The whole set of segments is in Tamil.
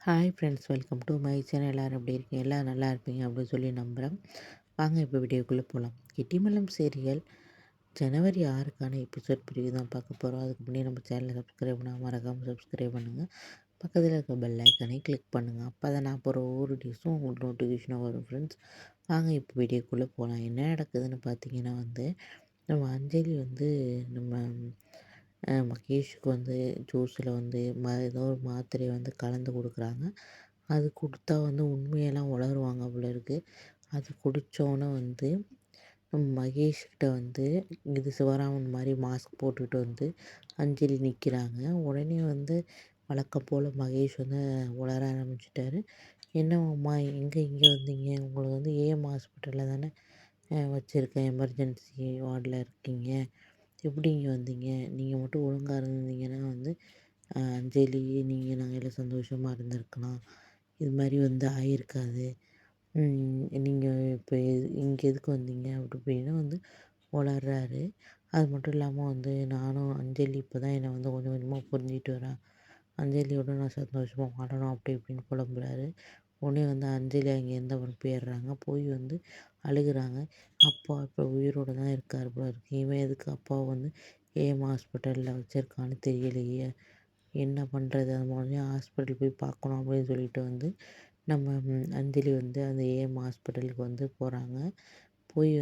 Hi friends, welcome to my channel. எல்லோரும் எப்படி இருக்கீங்க? எல்லோரும் நல்லா இருப்பீங்க அப்படின்னு சொல்லி நம்புகிறேன். வாங்க இப்போ வீடியோக்குள்ளே போகலாம். கெட்டிமலம் சீரியல் ஜனவரி 6க்கான எபிசோட் பிரிவு தான் பார்க்க போகிறோம். அதுக்கு முன்னாடி நம்ம சேனலை சப்ஸ்கிரைப் பண்ணால் மறக்காமல் சப்ஸ்கிரைப் பண்ணுங்கள். பக்கத்தில் இருக்க பெல் ஐக்கானே கிளிக் பண்ணுங்கள். அப்போ தான் நான் போகிற ஒவ்வொரு டியூஸும் உங்களுக்கு நோட்டிஃபிகேஷனாக வரும் ஃப்ரெண்ட்ஸ். வாங்க இப்போ வீடியோக்குள்ளே போகலாம். என்ன நடக்குதுன்னு பார்த்தீங்கன்னா நம்ம அஞ்சலி நம்ம மகேஷுக்கு ஜூஸில் ஏதோ ஒரு மாத்திரையை கலந்து கொடுக்குறாங்க. அது கொடுத்தா உண்மையெல்லாம் உளருவாங்க போல இருக்குது. அது குடித்தோன்னே நம்ம மகேஷ்கிட்ட இது சிவராமன் மாதிரி மாஸ்க் போட்டுக்கிட்டு அஞ்சலி நிற்கிறாங்க. உடனே வழக்கம் போல் மகேஷ் உளர ஆரம்பிச்சிட்டாரு. என்னம்மா எங்கே இங்கே வந்தீங்க? உங்களை ஏஎம் ஹாஸ்பிட்டலில் தானே வச்சுருக்கேன், எமர்ஜென்சி வார்டில் இருக்கீங்க. எப்படி இங்கே வந்தீங்க? நீங்கள் மட்டும் ஒழுங்கா இருந்தீங்கன்னா அஞ்சலி நீங்கள் நாங்கள் எல்லாம் சந்தோஷமாக இருந்திருக்கலாம். இது மாதிரி ஆகியிருக்காது. நீங்கள் இப்போ இங்கே எதுக்கு வந்தீங்க அப்படி இப்படின்னு உளர்றாரு. அது மட்டும் இல்லாமல் நானும் அஞ்சலி இப்போ தான் என்னை கொஞ்சம் கொஞ்சமாக புரிஞ்சிட்டு வரேன். அஞ்சலியோட நான் சந்தோஷமாக வாழணும் அப்படி இப்படின்னு புலம்புறாரு. உடனே அஞ்சலி அங்கேருந்து அவர் போயிடுறாங்க. போய் அழுகுறாங்க. அப்பா இப்போ உயிரோடு தான் இருக்கார் போல இருக்கு. இவன் எதுக்கு அப்பாவை ஏஎம் ஹாஸ்பிட்டலில் வச்சுருக்கான்னு தெரியலையே, என்ன பண்ணுறது? அது உடனே ஹாஸ்பிட்டல் போய் பார்க்கணும் அப்படின்னு சொல்லிட்டு நம்ம அஞ்சலி அந்த ஏஎம் ஹாஸ்பிட்டலுக்கு போகிறாங்க. போய்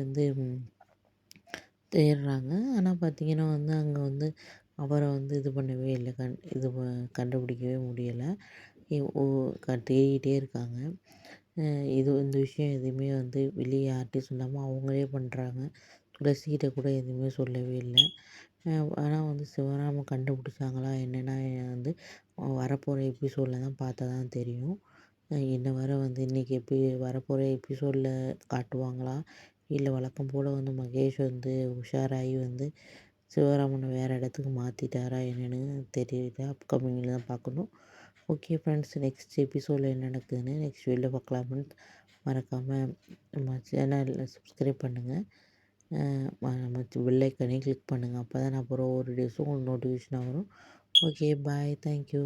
தேடுறாங்க. ஆனால் பார்த்தீங்கன்னா அங்கே அவரை இது பண்ணவே இல்லை. கண்டுபிடிக்கவே முடியலை. தேடிகிட்டே இருக்காங்க. இந்த விஷயம் எதுவுமே வெளியே யார்கிட்டையும் சொல்லாமல் அவங்களே பண்ணுறாங்க. துளசிகிட்ட கூட எதுவுமே சொல்லவே இல்லை. ஆனால் சிவராமன் கண்டுபிடிச்சாங்களா என்னென்னா வரப்போகிற எபிசோடில் தான் பார்த்தா தான் தெரியும். இன்ன வர இன்றைக்கி வரப்போகிற எபிசோடில் காட்டுவாங்களா, இல்லை வழக்கம் போல் மகேஷ் உஷாராகி சிவராமனை வேறு இடத்துக்கு மாற்றிட்டாரா என்னென்னு தெரியல. அப்கமிங்கில் தான் பார்க்கணும். ஓகே ஃப்ரெண்ட்ஸ், நெக்ஸ்ட் எபிசோடில் என்ன நடக்குதுன்னு நெக்ஸ்ட் வீடியோவில் பார்க்கலாம் ஃப்ரெண்ட்ஸ். மறக்காமல் நம்ம சேனலில் சப்ஸ்கிரைப் பண்ணுங்கள். நம்ம பெல் ஐக்கானே கிளிக் பண்ணுங்கள். அப்போ தான் நான் போகிற ஒவ்வொரு வீடியோஸும் உங்களுக்கு நோட்டிஃபிகேஷனாக வரும். ஓகே, பாய், தேங்க்யூ.